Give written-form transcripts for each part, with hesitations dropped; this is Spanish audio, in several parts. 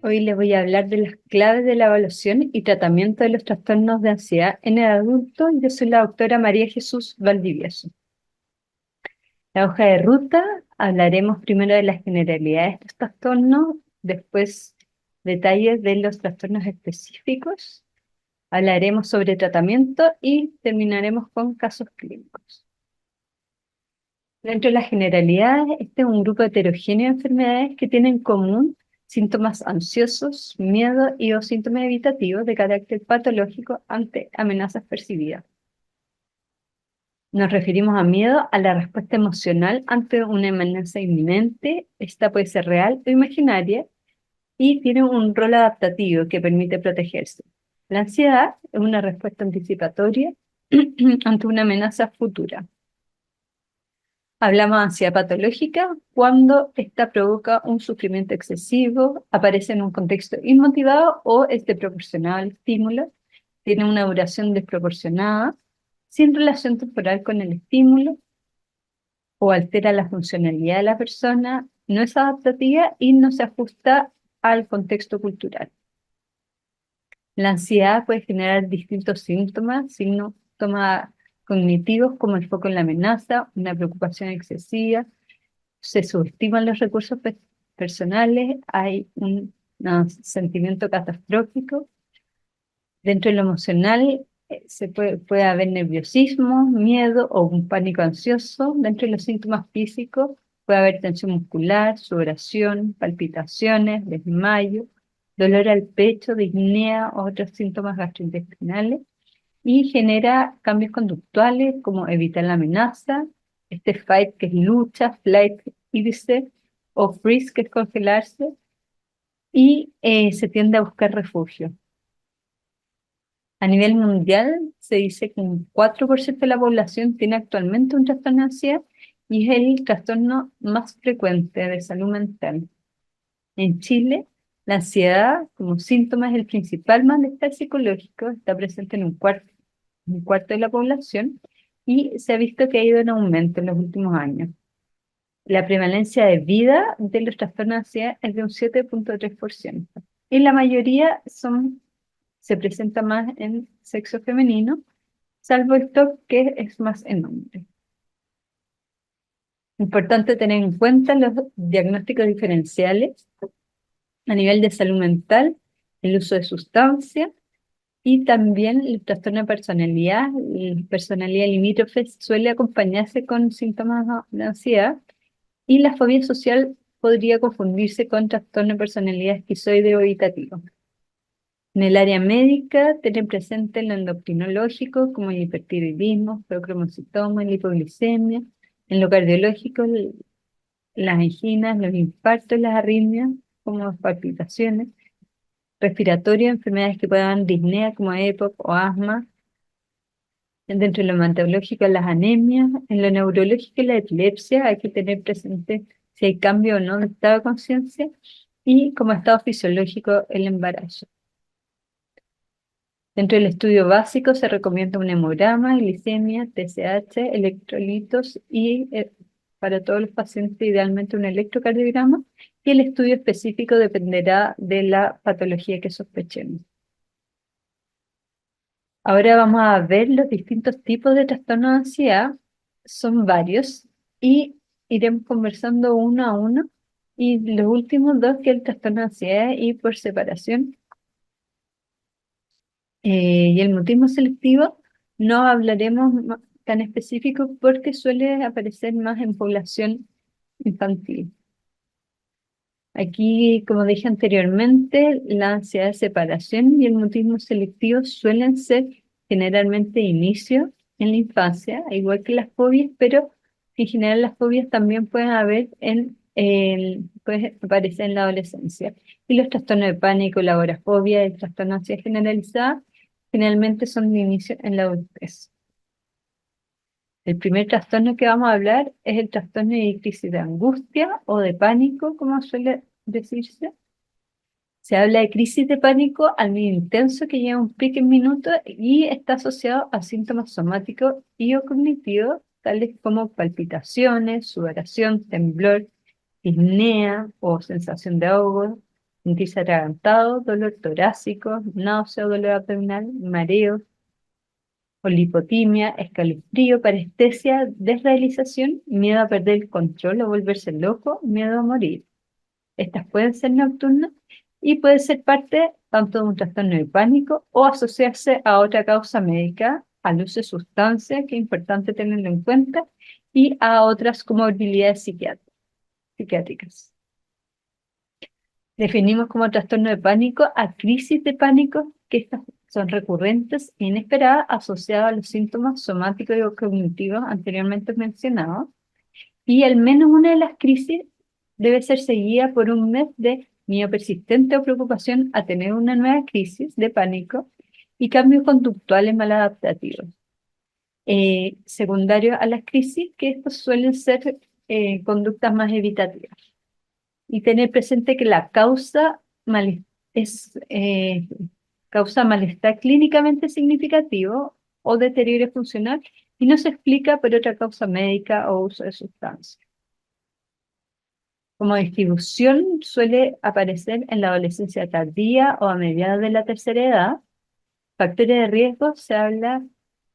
Hoy les voy a hablar de las claves de la evaluación y tratamiento de los trastornos de ansiedad en el adulto. Yo soy la doctora María Jesús Valdivieso. La hoja de ruta, hablaremos primero de las generalidades de estos trastornos, después detalles de los trastornos específicos, hablaremos sobre tratamiento y terminaremos con casos clínicos. Dentro de las generalidades, este es un grupo heterogéneo de enfermedades que tienen en común síntomas ansiosos, miedo y o síntomas evitativos de carácter patológico ante amenazas percibidas. Nos referimos a miedo a la respuesta emocional ante una amenaza inminente. Esta puede ser real o imaginaria y tiene un rol adaptativo que permite protegerse. La ansiedad es una respuesta anticipatoria ante una amenaza futura. Hablamos de ansiedad patológica cuando esta provoca un sufrimiento excesivo, aparece en un contexto inmotivado o es desproporcionado al estímulo, tiene una duración desproporcionada, sin relación temporal con el estímulo o altera la funcionalidad de la persona, no es adaptativa y no se ajusta al contexto cultural. La ansiedad puede generar distintos síntomas cognitivos como el foco en la amenaza, una preocupación excesiva, se subestiman los recursos personales, hay un sentimiento catastrófico. Dentro de lo emocional puede haber nerviosismo, miedo o un pánico ansioso. Dentro de los síntomas físicos puede haber tensión muscular, sudoración, palpitaciones, desmayo, dolor al pecho, disnea o otros síntomas gastrointestinales. Y genera cambios conductuales como evitar la amenaza, este fight que es lucha, flight, irse, o freeze que es congelarse, y se tiende a buscar refugio. A nivel mundial se dice que un 4% de la población tiene actualmente un trastorno de ansiedad y es el trastorno más frecuente de salud mental. En Chile, la ansiedad como síntoma es el principal malestar psicológico, está presente en un cuarto de la población y se ha visto que ha ido en aumento en los últimos años. La prevalencia de vida de los trastornos de ansiedad es de un 7,3%. Y la mayoría se presenta más en sexo femenino, salvo el TOC que es más en hombres. Importante tener en cuenta los diagnósticos diferenciales a nivel de salud mental, el uso de sustancias y también el trastorno de personalidad. La personalidad limítrofe suele acompañarse con síntomas de ansiedad y la fobia social podría confundirse con trastorno de personalidad esquizoide o evitativo. En el área médica, tener presente lo endocrinológico, como el hipertiroidismo, feocromocitoma, la hipoglicemia. En lo cardiológico, las anginas, los infartos, las arritmias, como palpitaciones. Respiratorio, enfermedades que puedan dar disnea, como EPOC o asma. Dentro de lo hematológico, las anemias. En lo neurológico, la epilepsia, hay que tener presente si hay cambio o no de estado de conciencia. Y como estado fisiológico, el embarazo. Dentro del estudio básico se recomienda un hemograma, glicemia, TSH, electrolitos y para todos los pacientes idealmente un electrocardiograma y el estudio específico dependerá de la patología que sospechemos. Ahora vamos a ver los distintos tipos de trastorno de ansiedad. Son varios y iremos conversando uno a uno. Y los últimos dos, que es el trastorno de ansiedad y por separación, y el mutismo selectivo, no hablaremos tan específico porque suele aparecer más en población infantil. Aquí, como dije anteriormente, la ansiedad de separación y el mutismo selectivo suelen ser generalmente inicio en la infancia, igual que las fobias, pero en general las fobias también pueden pueden aparecer en la adolescencia. Y los trastornos de pánico, la agorafobia, el trastorno de ansiedad generalizada, generalmente son de inicio en la adultez. El primer trastorno que vamos a hablar es el trastorno de crisis de angustia o de pánico, como suele decirse. Se habla de crisis de pánico al medio intenso que lleva un pico en minutos y está asociado a síntomas somáticos y o cognitivos, tales como palpitaciones, sudoración, temblor, disnea o sensación de ahogo, sentirse atragantado, dolor torácico, náusea, dolor abdominal, mareo, polipotimia, escalofrío, parestesia, desrealización, miedo a perder el control o volverse loco, miedo a morir. Estas pueden ser nocturnas y puede ser parte tanto de un trastorno de pánico o asociarse a otra causa médica, al uso de sustancias, que es importante tenerlo en cuenta, y a otras comorbilidades psiquiátricas. Definimos como trastorno de pánico a crisis de pánico, que estas son recurrentes e inesperadas, asociadas a los síntomas somáticos y cognitivos anteriormente mencionados. Y al menos una de las crisis debe ser seguida por un mes de miedo persistente o preocupación a tener una nueva crisis de pánico y cambios conductuales maladaptativos. Secundarios a las crisis, que estos suelen ser conductas más evitativas. Y tener presente que la causa causa malestar clínicamente significativo o deterioro funcional y no se explica por otra causa médica o uso de sustancias. Como distribución suele aparecer en la adolescencia tardía o a mediados de la tercera edad. Factores de riesgo, se habla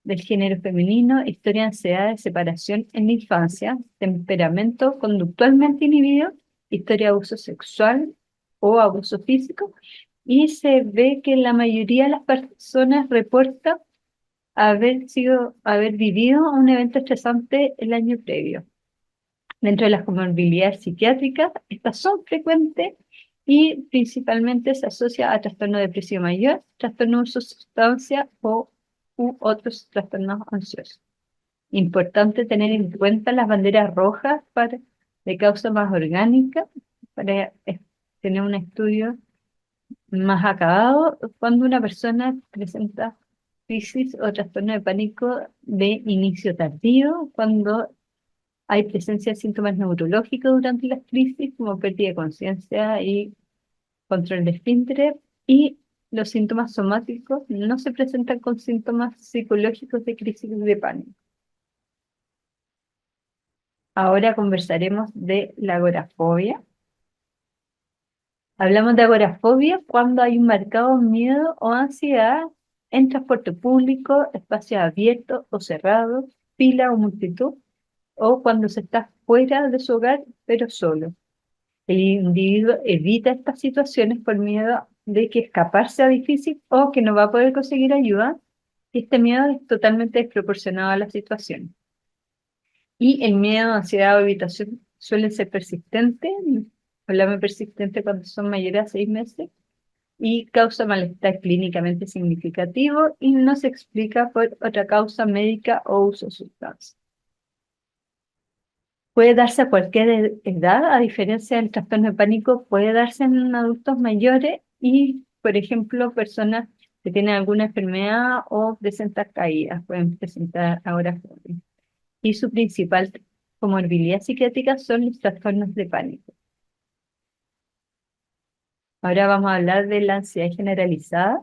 del género femenino, historia de ansiedad de separación en la infancia, temperamento conductualmente inhibido, historia de abuso sexual o abuso físico, y se ve que la mayoría de las personas reporta haber vivido un evento estresante el año previo. Dentro de las comorbilidades psiquiátricas, estas son frecuentes y principalmente se asocia a trastorno depresivo mayor, trastorno de uso de sustancia u otros trastornos ansiosos. Importante tener en cuenta las banderas rojas de causa más orgánica para tener un estudio más acabado cuando una persona presenta crisis o trastorno de pánico de inicio tardío, cuando hay presencia de síntomas neurológicos durante las crisis, como pérdida de conciencia y control de esfínteres, y los síntomas somáticos no se presentan con síntomas psicológicos de crisis de pánico. Ahora conversaremos de la agorafobia. Hablamos de agorafobia cuando hay un marcado miedo o ansiedad en transporte público, espacios abiertos o cerrados, fila o multitud, o cuando se está fuera de su hogar pero solo. El individuo evita estas situaciones por miedo de que escapar sea difícil o que no va a poder conseguir ayuda, y este miedo es totalmente desproporcionado a la situación. Y el miedo, ansiedad o evitación suelen ser persistentes, hablamos persistente cuando son mayores a 6 meses, y causa malestar clínicamente significativo y no se explica por otra causa médica o uso de sustancias. Puede darse a cualquier edad, a diferencia del trastorno de pánico, puede darse en adultos mayores y, por ejemplo, personas que tienen alguna enfermedad o presentan caídas, pueden presentar agorafobia. Y su principal comorbilidad psiquiátrica son los trastornos de pánico. Ahora vamos a hablar de la ansiedad generalizada.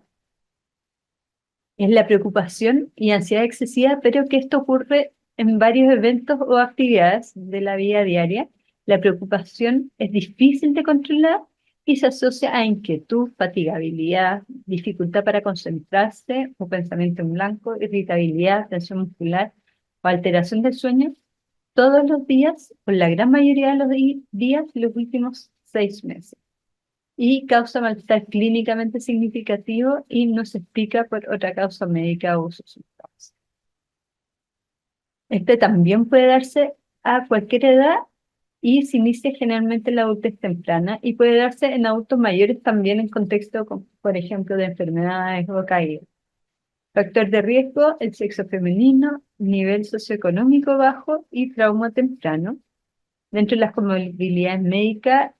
Es la preocupación y ansiedad excesiva, pero que esto ocurre en varios eventos o actividades de la vida diaria. La preocupación es difícil de controlar y se asocia a inquietud, fatigabilidad, dificultad para concentrarse o pensamiento en blanco, irritabilidad, tensión muscular o alteración del sueño todos los días o la gran mayoría de los días los últimos 6 meses. Y causa malestar clínicamente significativo y no se explica por otra causa médica o uso de sustancias. Este también puede darse a cualquier edad y se inicia generalmente en la adultez temprana y puede darse en adultos mayores también en contexto, por ejemplo, de enfermedades o caídas. Factor de riesgo, el sexo femenino, nivel socioeconómico bajo y trauma temprano. Dentro de las comorbilidades médicas,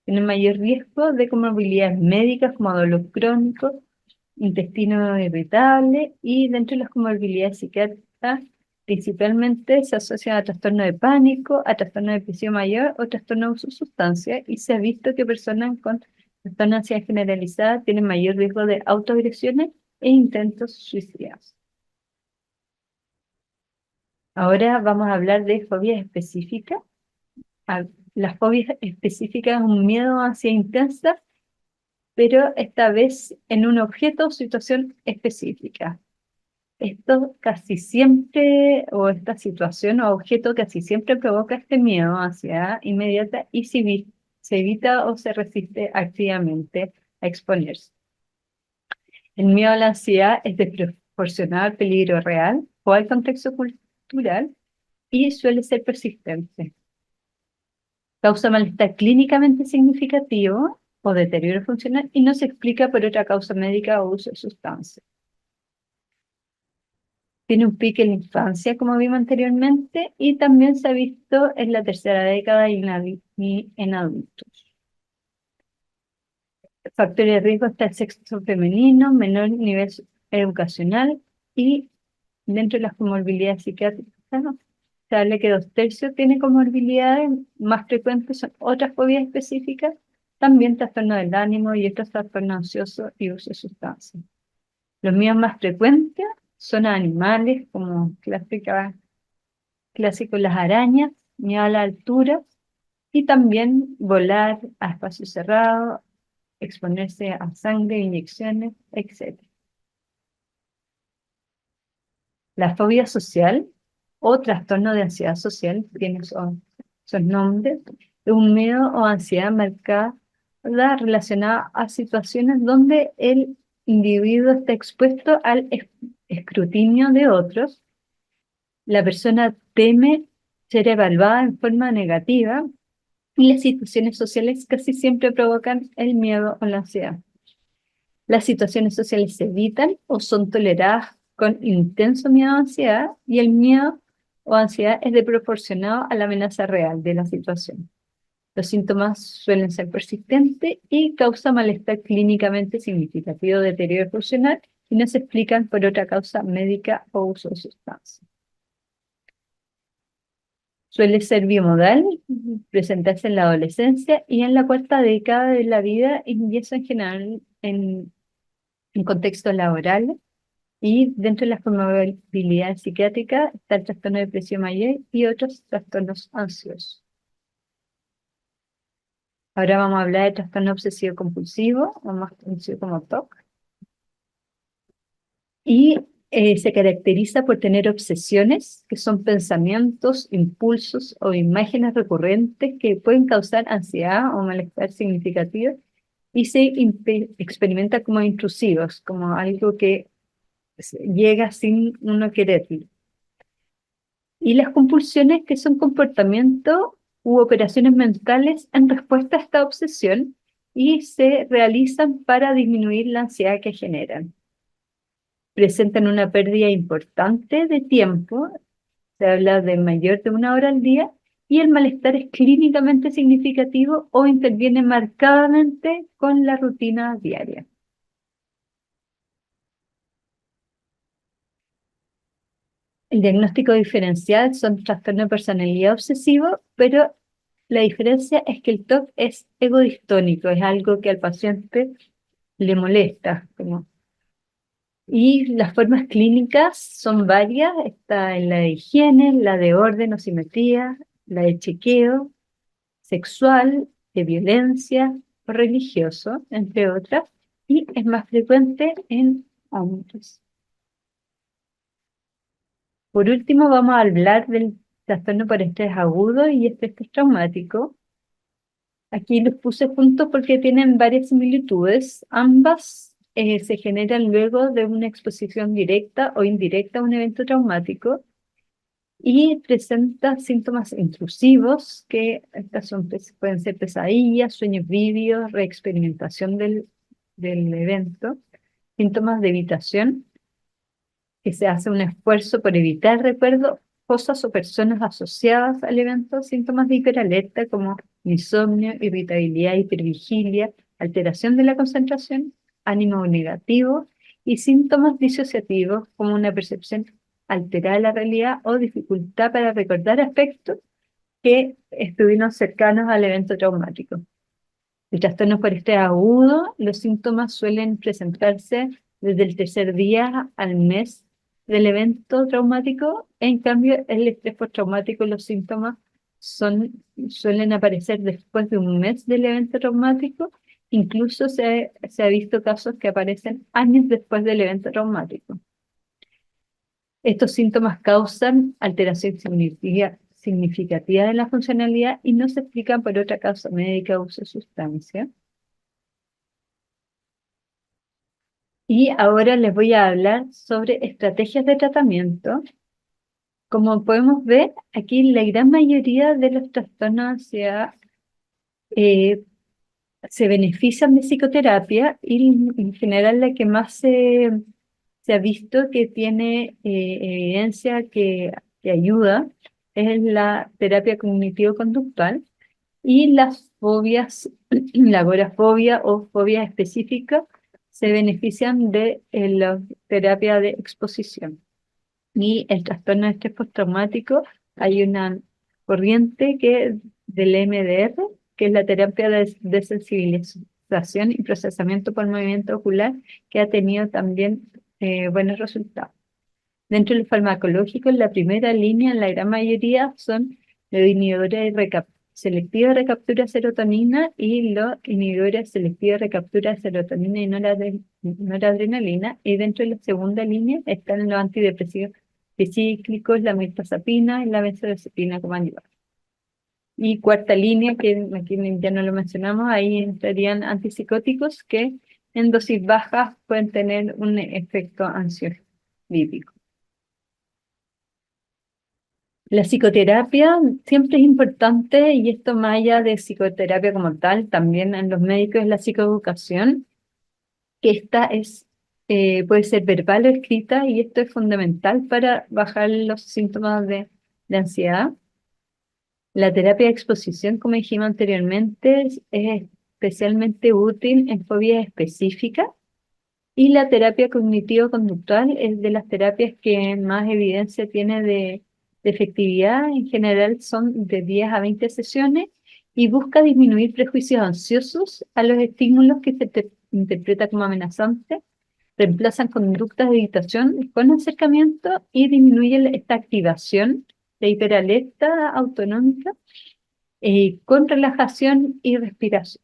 tienen mayor riesgo de comorbilidades médicas como dolor crónico, intestino irritable, y dentro de las comorbilidades psiquiátricas principalmente se asocian a trastorno de pánico, a trastorno de depresión mayor o trastorno de uso de sustancias, y se ha visto que personas con trastorno de ansiedad generalizada tienen mayor riesgo de autoagresiones e intentos suicidas. Ahora vamos a hablar de fobias específicas. Las fobias específicas es un miedo o ansiedad intensa pero esta vez en un objeto o situación específica. Esto casi siempre, o esta situación o objeto casi siempre provoca este miedo, ansiedad inmediata y se evita o se resiste activamente a exponerse. El miedo a la ansiedad es desproporcionado al peligro real o al contexto cultural y suele ser persistente. Causa malestar clínicamente significativo o deterioro funcional y no se explica por otra causa médica o uso de sustancias. Tiene un pico en la infancia, como vimos anteriormente, y también se ha visto en la tercera década y en adultos. Factores de riesgo está el sexo femenino, menor nivel educacional y dentro de las comorbilidades psiquiátricas, ¿no? Se habla que 2/3 tiene comorbilidades, más frecuentes son otras fobias específicas, también trastorno del ánimo y otros trastornos ansiosos y uso de sustancias. Los miedos más frecuentes son a animales, como clásico las arañas, miedo a la altura, y también volar a espacios cerrados, exponerse a sangre, inyecciones, etc. La fobia social o trastorno de ansiedad social, tiene sus nombres, es un miedo o ansiedad marcada relacionada a situaciones donde el individuo está expuesto al escrutinio de otros. La persona teme ser evaluada en forma negativa y las situaciones sociales casi siempre provocan el miedo o la ansiedad. Las situaciones sociales se evitan o son toleradas con intenso miedo o ansiedad y el miedo o ansiedad es desproporcionado a la amenaza real de la situación. Los síntomas suelen ser persistentes y causan malestar clínicamente significativo, deterioro funcional y no se explican por otra causa médica o uso de sustancias. Suele ser bimodal, presentarse en la adolescencia y en la cuarta década de la vida y eso en general en contextos laborales. Y dentro de las comorbilidades psiquiátricas está el trastorno de depresión mayor y otros trastornos ansiosos. Ahora vamos a hablar de trastorno obsesivo compulsivo, o más conocido como TOC. Y se caracteriza por tener obsesiones, que son pensamientos, impulsos o imágenes recurrentes que pueden causar ansiedad o malestar significativo y se experimenta como intrusivos, como algo que llega sin uno quererlo. Y las compulsiones, que son comportamientos u operaciones mentales en respuesta a esta obsesión y se realizan para disminuir la ansiedad que generan. Presentan una pérdida importante de tiempo, se habla de mayor de 1 hora al día, y el malestar es clínicamente significativo o interviene marcadamente con la rutina diaria. El diagnóstico diferencial son trastorno de personalidad obsesivo, pero la diferencia es que el TOC es egodistónico, es algo que al paciente le molesta. Y las formas clínicas son varias, está en la de higiene, la de orden o simetría, la de chequeo, sexual, de violencia o religioso, entre otras, y es más frecuente en hombres. Por último, vamos a hablar del trastorno por estrés agudo y estrés postraumático. Aquí los puse juntos porque tienen varias similitudes. Ambas se generan luego de una exposición directa o indirecta a un evento traumático y presenta síntomas intrusivos, que estas pueden ser pesadillas, sueños vívidos, reexperimentación del evento, síntomas de evitación, que se hace un esfuerzo por evitar recuerdo, cosas o personas asociadas al evento, síntomas de hiperalerta como insomnio, irritabilidad, hipervigilia, alteración de la concentración, ánimo negativo y síntomas disociativos como una percepción alterada de la realidad o dificultad para recordar aspectos que estuvieron cercanos al evento traumático. El trastorno por estrés agudo, los síntomas suelen presentarse desde el tercer día al mes del evento traumático. En cambio, el estrés postraumático, los síntomas suelen aparecer después de un mes del evento traumático Incluso se ha visto casos que aparecen años después del evento traumático. Estos síntomas causan alteración significativa de la funcionalidad y no se explican por otra causa médica o uso de sustancia. Y ahora les voy a hablar sobre estrategias de tratamiento. Como podemos ver, aquí la gran mayoría de los trastornos de ansiedad se benefician de psicoterapia y en general la que más se ha visto que tiene evidencia que ayuda es la terapia cognitivo-conductual y las fobias, la agorafobia o fobia específica se benefician de la terapia de exposición. Y el trastorno de estrés postraumático, hay una corriente que del MDR, que es la terapia de desensibilización y procesamiento por movimiento ocular, que ha tenido también buenos resultados. Dentro del farmacológico, en la primera línea, la gran mayoría son los inhibidores selectivos de recaptura de serotonina y los inhibidores selectivos de recaptura de serotonina y noradrenalina. Y dentro de la segunda línea están los antidepresivos tricíclicos, la mirtazapina y la benzodiazepina como ayuda. Y cuarta línea, que aquí ya no lo mencionamos, ahí entrarían antipsicóticos que en dosis bajas pueden tener un efecto ansiolítico. La psicoterapia siempre es importante y esto más allá de psicoterapia como tal, también en los médicos es la psicoeducación, que esta puede ser verbal o escrita y esto es fundamental para bajar los síntomas de ansiedad. La terapia de exposición, como dijimos anteriormente, es especialmente útil en fobias específicas y la terapia cognitivo-conductual es de las terapias que más evidencia tiene de efectividad. En general son de 10 a 20 sesiones y busca disminuir prejuicios ansiosos a los estímulos que se interpreta como amenazantes, reemplazan conductas de evitación con acercamiento y disminuye esta activación de hiperalerta autonómica con relajación y respiración.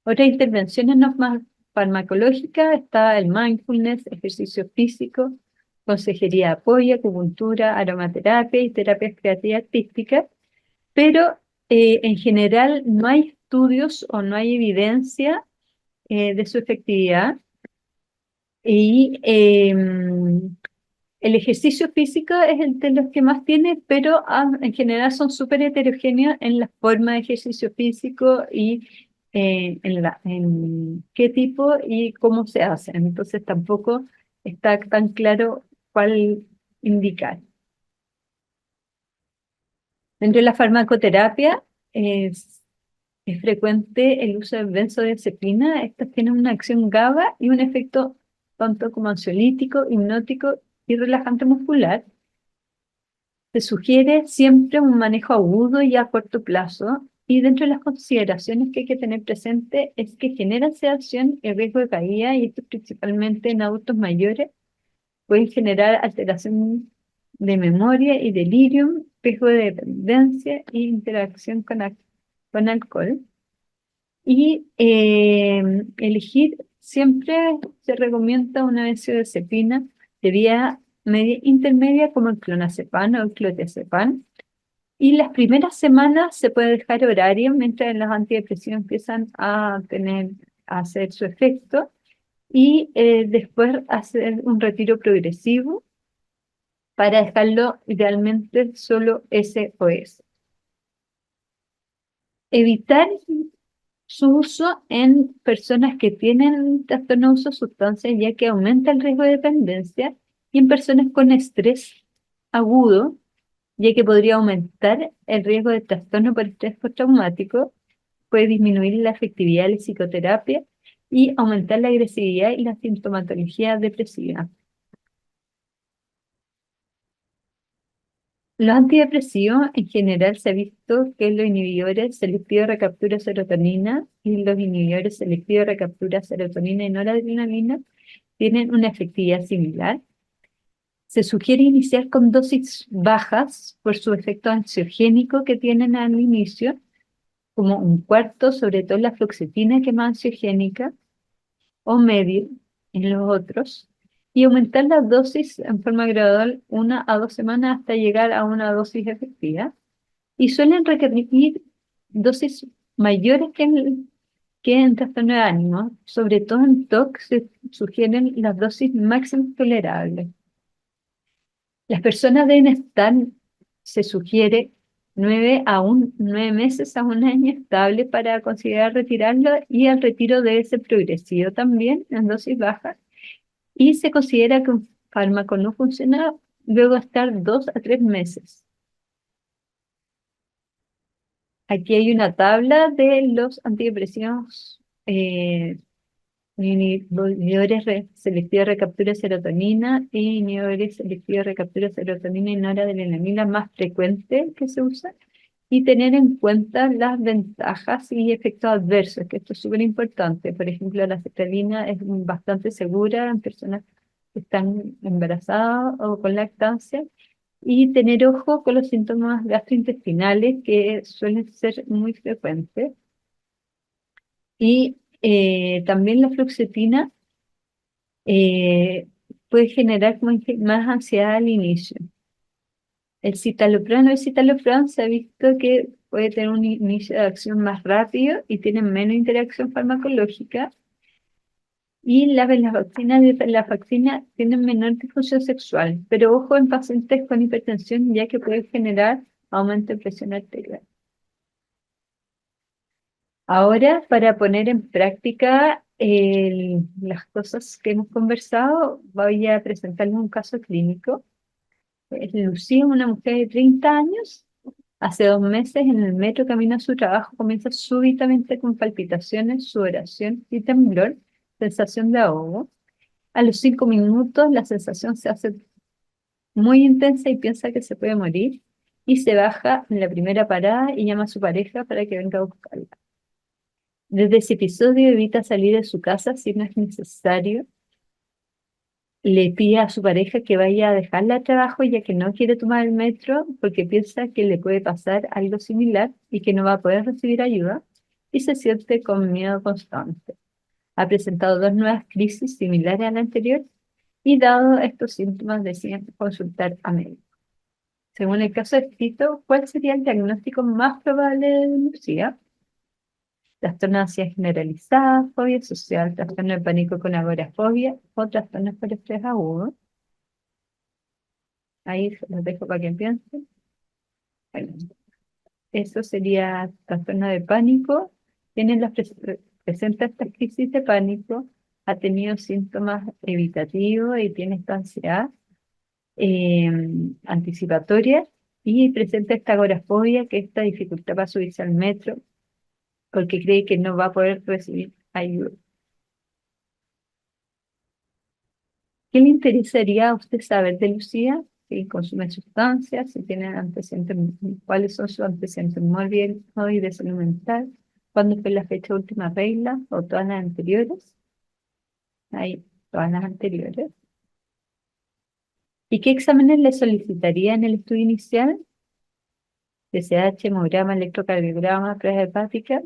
Otras intervenciones no más farmacológicas está el mindfulness, ejercicio físico, consejería de apoyo, acupuntura, aromaterapia y terapias creativas artísticas, pero en general no hay estudios o no hay evidencia de su efectividad. Y el ejercicio físico es el de los que más tiene, pero en general son súper heterogéneos en la forma de ejercicio físico y en qué tipo y cómo se hace. Entonces tampoco está tan claro cuál indicar. Dentro de la farmacoterapia es frecuente el uso de benzodiazepina. Estas tienen una acción GABA y un efecto tanto como ansiolítico, hipnótico y relajante muscular. Se sugiere siempre un manejo agudo y a corto plazo, y dentro de las consideraciones que hay que tener presente es que genera sedación y riesgo de caída, y esto principalmente en adultos mayores, pueden generar alteración de memoria y delirium, riesgo de dependencia e interacción con alcohol. Y elegir siempre se recomienda una benzodiazepina de vía media intermedia como el clonazepam o el clotazepam. Y las primeras semanas se puede dejar horario mientras los antidepresivos empiezan a hacer su efecto y después hacer un retiro progresivo para dejarlo idealmente solo SOS. Evitar su uso en personas que tienen trastorno de uso de sustancias, ya que aumenta el riesgo de dependencia, y en personas con estrés agudo, ya que podría aumentar el riesgo de trastorno por estrés postraumático, puede disminuir la efectividad de la psicoterapia y aumentar la agresividad y la sintomatología depresiva. Los antidepresivos en general se ha visto que los inhibidores selectivos de recaptura de serotonina y los inhibidores selectivos de recaptura de serotonina y noradrenalina tienen una efectividad similar. Se sugiere iniciar con dosis bajas por su efecto ansiogénico que tienen al inicio como un cuarto, sobre todo la fluoxetina, que es más ansiogénica, o medio en los otros, y aumentar la dosis en forma gradual 1 a 2 semanas hasta llegar a una dosis efectiva. Y suelen requerir dosis mayores que en trastorno de ánimo, sobre todo en TOC se sugieren las dosis máximas tolerables. Las personas deben estar, se sugiere, 9 meses a 1 año estable para considerar retirarlo, y el retiro debe ser progresivo también en dosis bajas, y se considera que un fármaco no funciona luego de estar 2 a 3 meses. Aquí hay una tabla de los antidepresivos inhibidores selectivos de recaptura de serotonina y inhibidores selectivos de recaptura de serotonina y noradrenalina más frecuentes que se usan, y tener en cuenta las ventajas y efectos adversos, que esto es súper importante. Por ejemplo, la sertralina es bastante segura en personas que están embarazadas o con lactancia, y tener ojo con los síntomas gastrointestinales que suelen ser muy frecuentes. Y también la fluoxetina eh, puede generar como más ansiedad al inicio. El citalopram se ha visto que puede tener un inicio de acción más rápido y tiene menos interacción farmacológica. Y las venlafaxina tienen menor difusión sexual, pero ojo en pacientes con hipertensión, ya que puede generar aumento de presión arterial. Ahora, para poner en práctica las cosas que hemos conversado, voy a presentarles un caso clínico. Lucía, una mujer de 30 años, hace 2 meses en el metro camino a su trabajo comienza súbitamente con palpitaciones, sudoración y temblor, sensación de ahogo. A los 5 minutos la sensación se hace muy intensa y piensa que se puede morir, y se baja en la primera parada y llama a su pareja para que venga a buscarla. Desde ese episodio evita salir de su casa si no es necesario. Le pide a su pareja que vaya a dejarla al trabajo, ya que no quiere tomar el metro porque piensa que le puede pasar algo similar y que no va a poder recibir ayuda, y se siente con miedo constante. Ha presentado 2 nuevas crisis similares a la anterior, y dado estos síntomas deciden consultar a médico. Según el caso escrito, ¿cuál sería el diagnóstico más probable de Lucía? Trastorno de ansiedad generalizada, fobia social, trastorno de pánico con agorafobia o trastornos por estrés agudo. Ahí se los dejo para que piensen. Bueno, eso sería trastorno de pánico. Presenta estas crisis de pánico, ha tenido síntomas evitativos y tiene esta ansiedad eh, anticipatoria, y presenta esta agorafobia, que es esta dificultad para subirse al metro porque cree que no va a poder recibir ayuda. ¿Qué le interesaría a usted saber de Lucía? Si consume sustancias, si tiene antecedentes, cuáles son sus antecedentes mórbidos y de salud mental, cuándo fue la fecha de última regla o todas las anteriores. Ahí, todas las anteriores. ¿Y qué exámenes le solicitaría en el estudio inicial? TSH, hemograma, electrocardiograma, prueba hepática.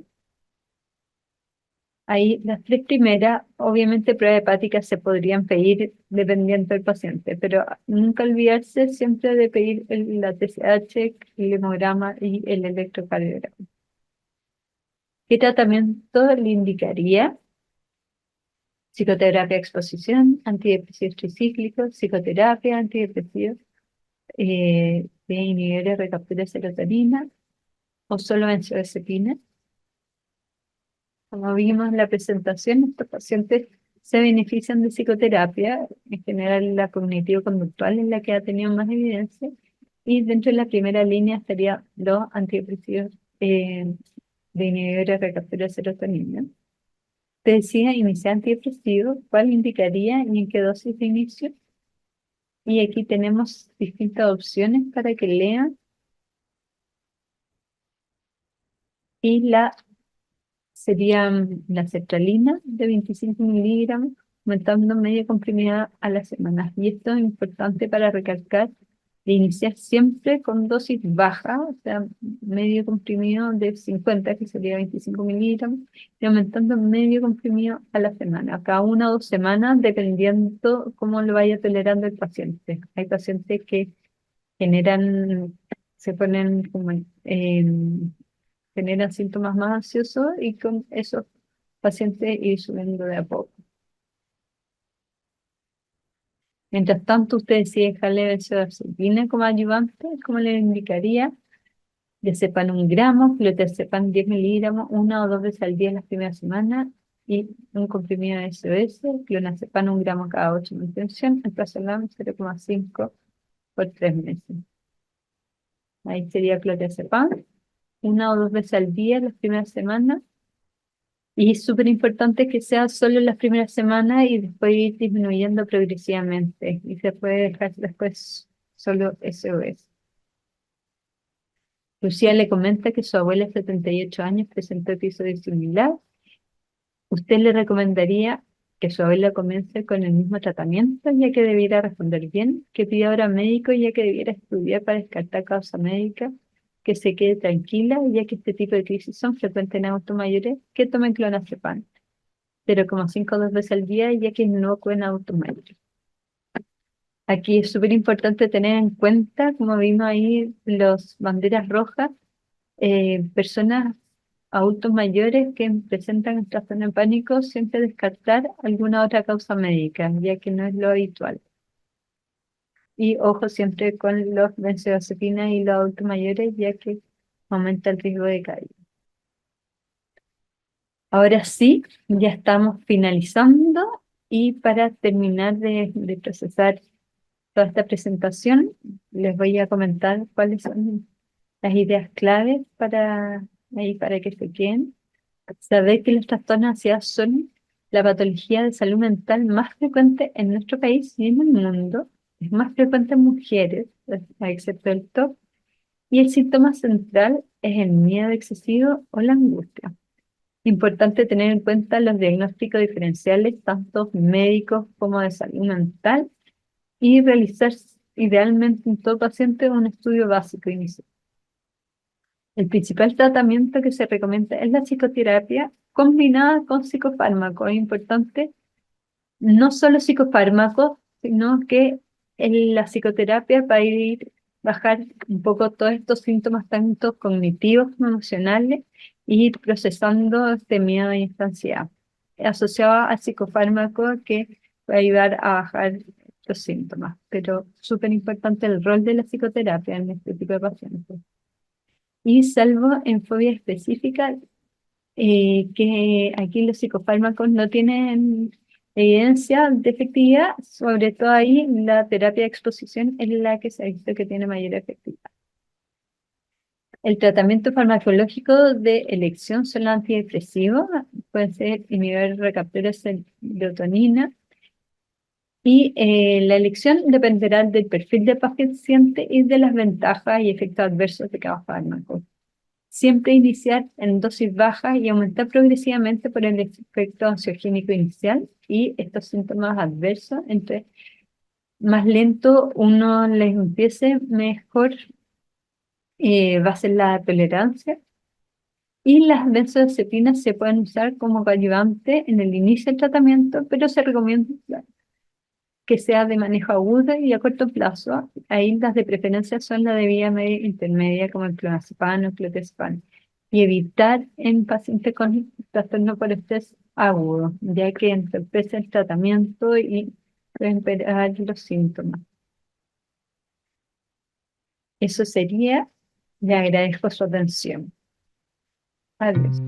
Ahí las tres primeras, obviamente pruebas hepáticas se podrían pedir dependiendo del paciente, pero nunca olvidarse siempre de pedir la TSH, el hemograma y el electrocardiograma. ¿Qué tratamiento le indicaría? Psicoterapia de exposición, antidepresivos tricíclicos, psicoterapia, antidepresivos de inhibidores de recaptura de serotonina o solo benzodiazepina. Como vimos en la presentación, estos pacientes se benefician de psicoterapia. En general, la cognitivo-conductual es la que ha tenido más evidencia, y dentro de la primera línea estarían los antidepresivos de inhibidores de recaptura de serotonina. Te decía, iniciar antidepresivos, ¿cuál indicaría y en qué dosis de inicio? Y aquí tenemos distintas opciones para que lean. Y sería la sertralina de 25 miligramos, aumentando media comprimida a la semana. Y esto es importante para recalcar de iniciar siempre con dosis baja, o sea, medio comprimido de 50, que sería 25 miligramos, y aumentando medio comprimido a la semana, cada 1 o 2 semanas, dependiendo cómo lo vaya tolerando el paciente. Hay pacientes que generan, se ponen como, generan síntomas más ansiosos y con esos pacientes ir subiendo de a poco. Mientras tanto, usted decide dejarle benzodiazepina como ayudante, como le indicaría, diazepam 1 gramo, clonazepam 10 miligramos, 1 o 2 veces al día en las primeras semanas, y un comprimido de SOS, clonazepam 1 gramo cada 8 de intención, alprazolam 0,5 por 3 meses. Ahí sería clonazepam, 1 o 2 veces al día en las primeras semanas, y es súper importante que sea solo en las primeras semanas y después ir disminuyendo progresivamente, y se puede dejar después solo SOS. Lucía le comenta que su abuela de 78 años presentó episodio similar. ¿Usted le recomendaría que su abuela comience con el mismo tratamiento, ya que debiera responder bien, que pida hora médico, ya que debiera estudiar para descartar causa médica, que se quede tranquila, ya que este tipo de crisis son frecuentes en adultos mayores, que tomen clonazepam, 0,5 o 2 veces al día, ya que no ocurre en adultos mayores? Aquí es súper importante tener en cuenta, como vimos ahí, las banderas rojas, personas adultos mayores que presentan trastorno de pánico, siempre descartar alguna otra causa médica, ya que no es lo habitual. Y ojo siempre con los benzodiazepinas y los adultos mayores, ya que aumenta el riesgo de caída. Ahora sí, ya estamos finalizando, y para terminar de procesar toda esta presentación, les voy a comentar cuáles son las ideas claves para que se queden. Saber que los trastornos de ansiedad son la patología de salud mental más frecuente en nuestro país y en el mundo. Es más frecuente en mujeres, excepto el TOC, y el síntoma central es el miedo excesivo o la angustia. Importante tener en cuenta los diagnósticos diferenciales, tanto médicos como de salud mental, y realizar idealmente en todo paciente un estudio básico inicial. El principal tratamiento que se recomienda es la psicoterapia combinada con psicofármacos. Es importante no solo psicofármacos, sino que en la psicoterapia va a ir bajar un poco todos estos síntomas, tanto cognitivos como emocionales, y ir procesando este miedo y esta ansiedad, asociado al psicofármaco, que va a ayudar a bajar estos síntomas. Pero súper importante el rol de la psicoterapia en este tipo de pacientes. Y salvo en fobia específica, que aquí los psicofármacos no tienen evidencia de efectividad, sobre todo ahí la terapia de exposición es la que se ha visto que tiene mayor efectividad. El tratamiento farmacológico de elección son los antidepresivos, pueden ser inhibidores de recaptura de serotonina, y la elección dependerá del perfil del paciente y de las ventajas y efectos adversos de cada fármaco. Siempre iniciar en dosis bajas y aumentar progresivamente por el efecto ansiogénico inicial y estos síntomas adversos. Entre más lento uno les empiece, mejor va a ser la tolerancia. Y las benzodiazepinas se pueden usar como coadyuvante en el inicio del tratamiento, pero se recomienda que sea de manejo agudo y a corto plazo. Ahí las de preferencia son la de vía media e intermedia, como el clonazepam o clotazepam, y evitar en pacientes con trastorno por estrés agudo, ya que entorpece el tratamiento y puede empeorar los síntomas. Eso sería. Le agradezco su atención. Adiós.